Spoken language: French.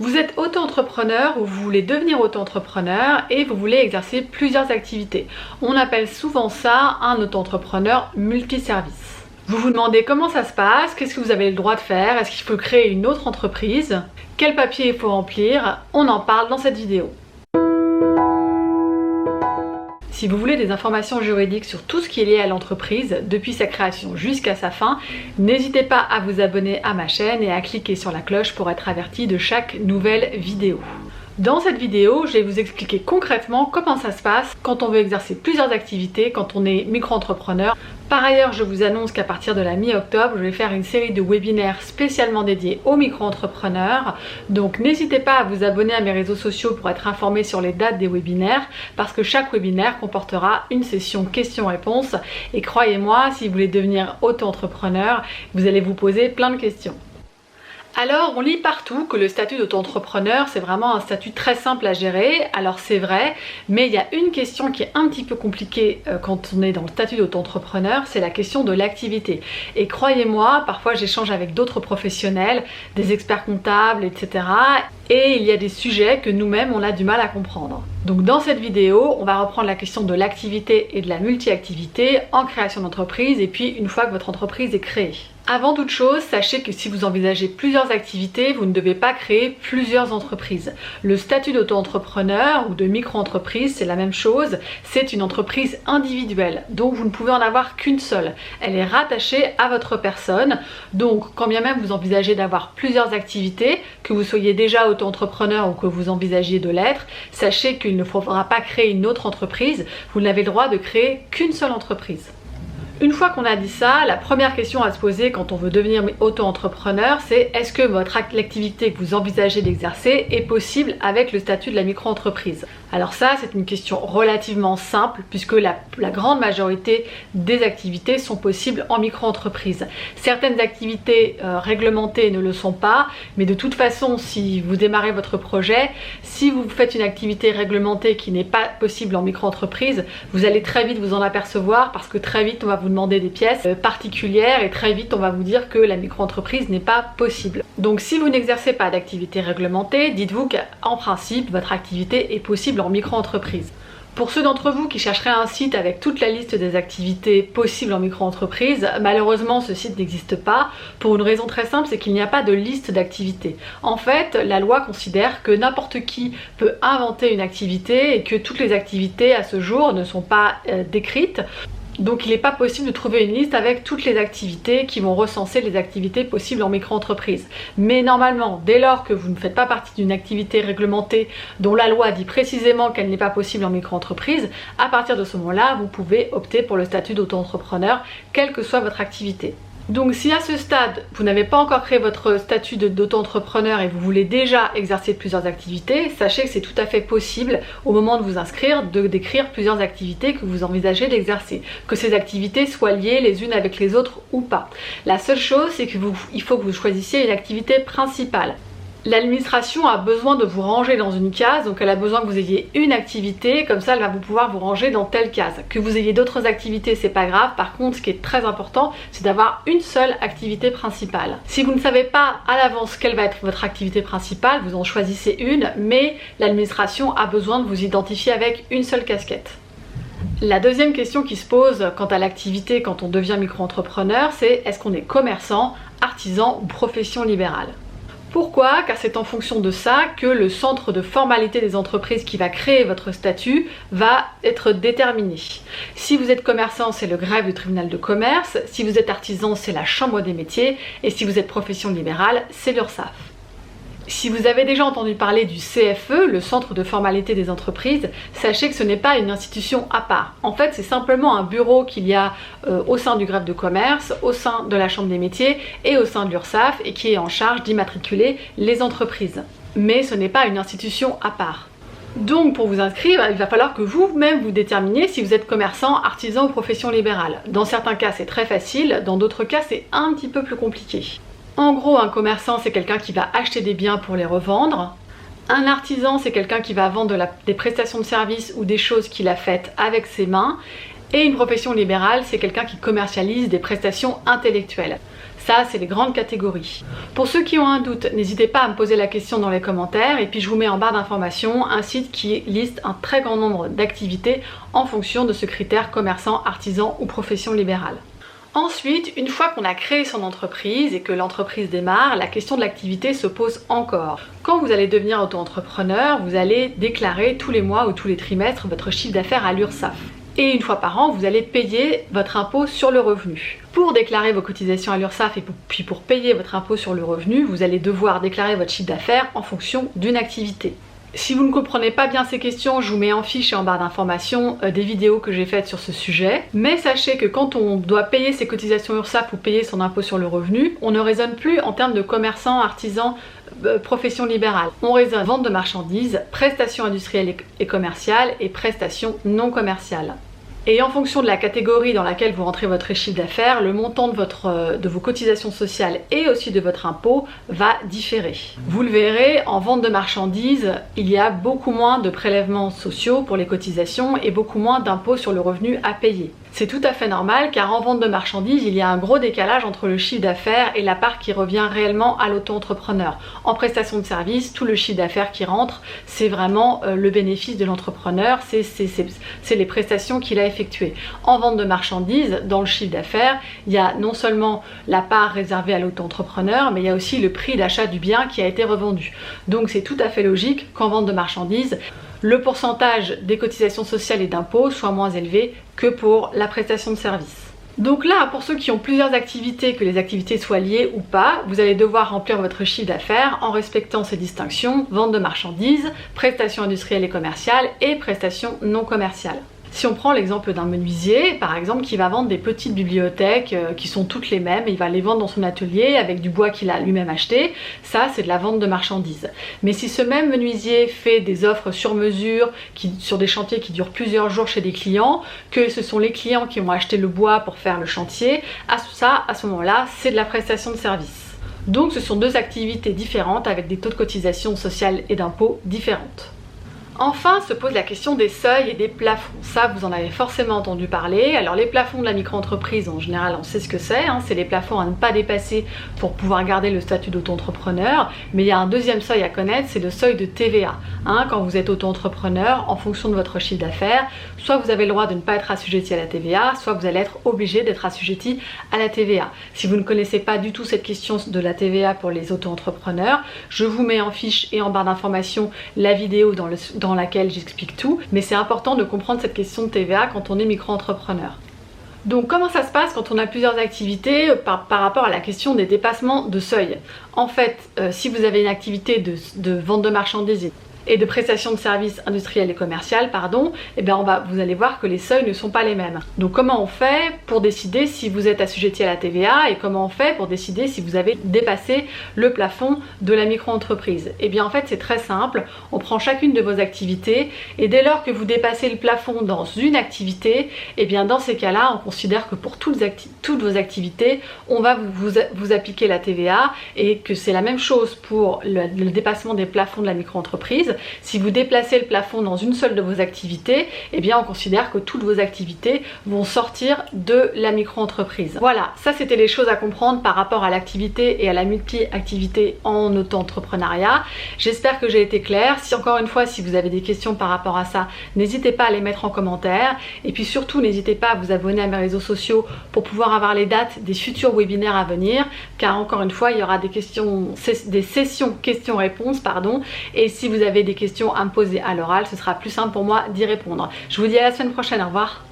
Vous êtes auto-entrepreneur ou vous voulez devenir auto-entrepreneur et vous voulez exercer plusieurs activités. On appelle souvent ça un auto-entrepreneur multiservice. Vous vous demandez comment ça se passe, qu'est-ce que vous avez le droit de faire, est-ce qu'il faut créer une autre entreprise, quel papier il faut remplir, on en parle dans cette vidéo. Si vous voulez des informations juridiques sur tout ce qui est lié à l'entreprise, depuis sa création jusqu'à sa fin, n'hésitez pas à vous abonner à ma chaîne et à cliquer sur la cloche pour être averti de chaque nouvelle vidéo. Dans cette vidéo, je vais vous expliquer concrètement comment ça se passe quand on veut exercer plusieurs activités, quand on est micro-entrepreneur. Par ailleurs, je vous annonce qu'à partir de la mi-octobre, je vais faire une série de webinaires spécialement dédiés aux micro-entrepreneurs. Donc n'hésitez pas à vous abonner à mes réseaux sociaux pour être informé sur les dates des webinaires, parce que chaque webinaire comportera une session questions-réponses. Et croyez-moi, si vous voulez devenir auto-entrepreneur, vous allez vous poser plein de questions. Alors, on lit partout que le statut d'auto-entrepreneur, c'est vraiment un statut très simple à gérer. Alors c'est vrai, mais il y a une question qui est un petit peu compliquée quand on est dans le statut d'auto-entrepreneur, c'est la question de l'activité. Et croyez-moi, parfois j'échange avec d'autres professionnels, des experts comptables, etc. Et il y a des sujets que nous-mêmes on a du mal à comprendre. Donc dans cette vidéo, on va reprendre la question de l'activité et de la multi-activité en création d'entreprise et puis une fois que votre entreprise est créée. Avant toute chose, sachez que si vous envisagez plusieurs activités, vous ne devez pas créer plusieurs entreprises. Le statut d'auto-entrepreneur ou de micro-entreprise, c'est la même chose, c'est une entreprise individuelle, donc vous ne pouvez en avoir qu'une seule. Elle est rattachée à votre personne, donc quand bien même vous envisagez d'avoir plusieurs activités, que vous soyez déjà auto-entrepreneur ou que vous envisagiez de l'être, sachez qu'il ne faudra pas créer une autre entreprise, vous n'avez le droit de créer qu'une seule entreprise. Une fois qu'on a dit ça, la première question à se poser quand on veut devenir auto-entrepreneur, c'est est-ce que l'activité que vous envisagez d'exercer est possible avec le statut de la micro-entreprise? Alors ça, c'est une question relativement simple puisque la grande majorité des activités sont possibles en micro-entreprise. Certaines activités réglementées ne le sont pas, mais de toute façon, si vous démarrez votre projet, si vous faites une activité réglementée qui n'est pas possible en micro-entreprise, vous allez très vite vous en apercevoir parce que très vite on va vous demander des pièces particulières et très vite on va vous dire que la micro-entreprise n'est pas possible. Donc si vous n'exercez pas d'activité réglementée, dites-vous qu'en principe votre activité est possible en micro-entreprise. Pour ceux d'entre vous qui chercheraient un site avec toute la liste des activités possibles en micro-entreprise, malheureusement ce site n'existe pas pour une raison très simple, c'est qu'il n'y a pas de liste d'activités. En fait, la loi considère que n'importe qui peut inventer une activité et que toutes les activités à ce jour ne sont pas décrites. Donc il n'est pas possible de trouver une liste avec toutes les activités qui vont recenser les activités possibles en micro-entreprise. Mais normalement, dès lors que vous ne faites pas partie d'une activité réglementée dont la loi dit précisément qu'elle n'est pas possible en micro-entreprise, à partir de ce moment-là, vous pouvez opter pour le statut d'auto-entrepreneur, quelle que soit votre activité. Donc si à ce stade, vous n'avez pas encore créé votre statut d'auto-entrepreneur et vous voulez déjà exercer plusieurs activités, sachez que c'est tout à fait possible au moment de vous inscrire de décrire plusieurs activités que vous envisagez d'exercer. Que ces activités soient liées les unes avec les autres ou pas. La seule chose, c'est qu'il faut que vous choisissiez une activité principale. L'administration a besoin de vous ranger dans une case, donc elle a besoin que vous ayez une activité, comme ça elle va pouvoir vous ranger dans telle case. Que vous ayez d'autres activités, c'est pas grave, par contre ce qui est très important, c'est d'avoir une seule activité principale. Si vous ne savez pas à l'avance quelle va être votre activité principale, vous en choisissez une, mais l'administration a besoin de vous identifier avec une seule casquette. La deuxième question qui se pose quant à l'activité quand on devient micro-entrepreneur, c'est est-ce qu'on est commerçant, artisan ou profession libérale? Pourquoi? Car c'est en fonction de ça que le centre de formalité des entreprises qui va créer votre statut va être déterminé. Si vous êtes commerçant, c'est le greffe du tribunal de commerce. Si vous êtes artisan, c'est la chambre des métiers. Et si vous êtes profession libérale, c'est l'URSSAF. Si vous avez déjà entendu parler du CFE, le centre de formalité des entreprises, sachez que ce n'est pas une institution à part. En fait, c'est simplement un bureau qu'il y a au sein du greffe de commerce, au sein de la chambre des métiers et au sein de l'URSSAF et qui est en charge d'immatriculer les entreprises. Mais ce n'est pas une institution à part. Donc pour vous inscrire, il va falloir que vous-même vous déterminiez si vous êtes commerçant, artisan ou profession libérale. Dans certains cas, c'est très facile, dans d'autres cas, c'est un petit peu plus compliqué. En gros, un commerçant, c'est quelqu'un qui va acheter des biens pour les revendre. Un artisan, c'est quelqu'un qui va vendre des prestations de services ou des choses qu'il a faites avec ses mains. Et une profession libérale, c'est quelqu'un qui commercialise des prestations intellectuelles. Ça, c'est les grandes catégories. Pour ceux qui ont un doute, n'hésitez pas à me poser la question dans les commentaires et puis je vous mets en barre d'informations un site qui liste un très grand nombre d'activités en fonction de ce critère commerçant, artisan ou profession libérale. Ensuite, une fois qu'on a créé son entreprise et que l'entreprise démarre, la question de l'activité se pose encore. Quand vous allez devenir auto-entrepreneur, vous allez déclarer tous les mois ou tous les trimestres votre chiffre d'affaires à l'URSSAF. Et une fois par an, vous allez payer votre impôt sur le revenu. Pour déclarer vos cotisations à l'URSSAF et puis pour payer votre impôt sur le revenu, vous allez devoir déclarer votre chiffre d'affaires en fonction d'une activité. Si vous ne comprenez pas bien ces questions, je vous mets en fiche et en barre d'informations des vidéos que j'ai faites sur ce sujet. Mais sachez que quand on doit payer ses cotisations URSSAF ou payer son impôt sur le revenu, on ne raisonne plus en termes de commerçant, artisan, profession libérale. On raisonne vente de marchandises, prestations industrielles et commerciales et prestations non commerciales. Et en fonction de la catégorie dans laquelle vous rentrez votre chiffre d'affaires, le montant de vos cotisations sociales et aussi de votre impôt va différer. Vous le verrez, en vente de marchandises, il y a beaucoup moins de prélèvements sociaux pour les cotisations et beaucoup moins d'impôts sur le revenu à payer. C'est tout à fait normal car en vente de marchandises, il y a un gros décalage entre le chiffre d'affaires et la part qui revient réellement à l'auto-entrepreneur. En prestation de service, tout le chiffre d'affaires qui rentre, c'est vraiment le bénéfice de l'entrepreneur, c'est les prestations qu'il a effectuées. En vente de marchandises, dans le chiffre d'affaires, il y a non seulement la part réservée à l'auto-entrepreneur, mais il y a aussi le prix d'achat du bien qui a été revendu. Donc c'est tout à fait logique qu'en vente de marchandises, le pourcentage des cotisations sociales et d'impôts soit moins élevé que pour la prestation de service. Donc là, pour ceux qui ont plusieurs activités, que les activités soient liées ou pas, vous allez devoir remplir votre chiffre d'affaires en respectant ces distinctions: vente de marchandises, prestations industrielles et commerciales et prestations non commerciales. Si on prend l'exemple d'un menuisier, par exemple, qui va vendre des petites bibliothèques qui sont toutes les mêmes, et il va les vendre dans son atelier avec du bois qu'il a lui-même acheté, ça c'est de la vente de marchandises. Mais si ce même menuisier fait des offres sur mesure, sur des chantiers qui durent plusieurs jours chez des clients, que ce sont les clients qui ont acheté le bois pour faire le chantier, à ce moment-là, c'est de la prestation de service. Donc ce sont deux activités différentes avec des taux de cotisation sociale et d'impôts différentes. Enfin se pose la question des seuils et des plafonds. Ça, vous en avez forcément entendu parler. Alors les plafonds de la micro-entreprise, en général, on sait ce que c'est. C'est les plafonds à ne pas dépasser pour pouvoir garder le statut d'auto-entrepreneur. Mais il y a un deuxième seuil à connaître, c'est le seuil de TVA. Quand vous êtes auto-entrepreneur, en fonction de votre chiffre d'affaires, soit vous avez le droit de ne pas être assujetti à la TVA, soit vous allez être obligé d'être assujetti à la TVA. Si vous ne connaissez pas du tout cette question de la TVA pour les auto-entrepreneurs, je vous mets en fiche et en barre d'informations la vidéo dans laquelle j'explique tout, mais c'est important de comprendre cette question de TVA quand on est micro-entrepreneur. Donc comment ça se passe quand on a plusieurs activités par rapport à la question des dépassements de seuil? En fait, si vous avez une activité de vente de marchandises et de prestations de services industriels et commerciales, et bien vous allez voir que les seuils ne sont pas les mêmes. Donc comment on fait pour décider si vous êtes assujetti à la TVA et comment on fait pour décider si vous avez dépassé le plafond de la micro-entreprise? Et bien en fait c'est très simple, on prend chacune de vos activités et dès lors que vous dépassez le plafond dans une activité, et bien dans ces cas-là on considère que pour toutes vos activités on va vous appliquer la TVA et que c'est la même chose pour le dépassement des plafonds de la micro-entreprise. Si vous déplacez le plafond dans une seule de vos activités, eh bien on considère que toutes vos activités vont sortir de la micro-entreprise. Voilà, ça c'était les choses à comprendre par rapport à l'activité et à la multi-activité en auto-entrepreneuriat. J'espère que j'ai été claire. Si encore une fois, si vous avez des questions par rapport à ça, n'hésitez pas à les mettre en commentaire. Et puis surtout, n'hésitez pas à vous abonner à mes réseaux sociaux pour pouvoir avoir les dates des futurs webinaires à venir. Car encore une fois, il y aura des sessions questions-réponses, et si vous avez des questions à me poser à l'oral, ce sera plus simple pour moi d'y répondre. Je vous dis à la semaine prochaine, au revoir.